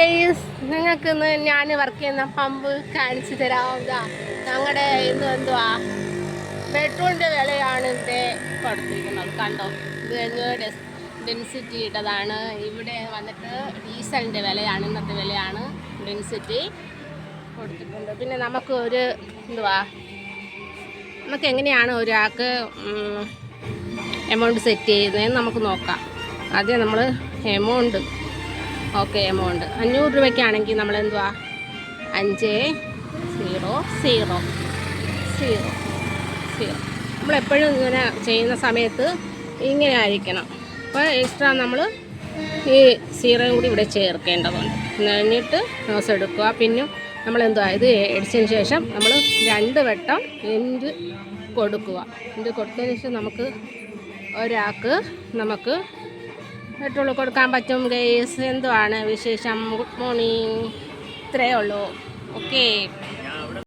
Guys, നിങ്ങൾക്ക് ഇന്ന് ഞാൻ വർക്ക് ചെയ്യുന്ന പമ്പ് കാണിച്ചു തരാവുക. ഞങ്ങളുടെ ഇന്ന് എന്തുവാ പെട്രോളിൻ്റെ വിലയാണ് ഇവിടെ കൊടുത്തിരിക്കുന്നത്. കണ്ടോ, ഇത് ഡെൻസിറ്റി ഇട്ടതാണ്. ഇവിടെ വന്നിട്ട് ഡീസലിൻ്റെ വിലയാണ്, ഇന്നത്തെ വിലയാണ് ഡെൻസിറ്റി കൊടുത്തിട്ടുണ്ട്. പിന്നെ നമുക്ക് ഒരു നമുക്ക് എങ്ങനെയാണ് ഒരാൾക്ക് എമൗണ്ട് സെറ്റ് ചെയ്യുന്നതെന്ന് നമുക്ക് നോക്കാം. ആദ്യം നമ്മൾ എമൗണ്ട് എമൗണ്ട് 500 രൂപയ്ക്കാണെങ്കിൽ നമ്മൾ 500 നമ്മളെപ്പോഴും ഇങ്ങനെ ചെയ്യുന്ന സമയത്ത് ഇങ്ങനെ ആയിരിക്കണം. അപ്പോൾ എക്സ്ട്രാ നമ്മൾ ഈ 0 കൂടി ഇവിടെ ചേർക്കേണ്ടതുണ്ട്. എന്നിട്ട് നോസ് എടുക്കുക. പിന്നെ നമ്മൾ ഇത് അടിച്ചതിന് ശേഷം നമ്മൾ 2 വട്ടം എൻഡ് കൊടുക്കുക. എൻഡ് കൊടുത്തതിന് ശേഷം നമുക്ക് ഒരാൾക്ക് പെട്രോൾ കൊടുക്കാൻ പറ്റും. ഗൈസ്, എന്തുവാണ് വിശേഷം? Good morning. ഇത്രയേ ഉള്ളൂ. ഓക്കേ.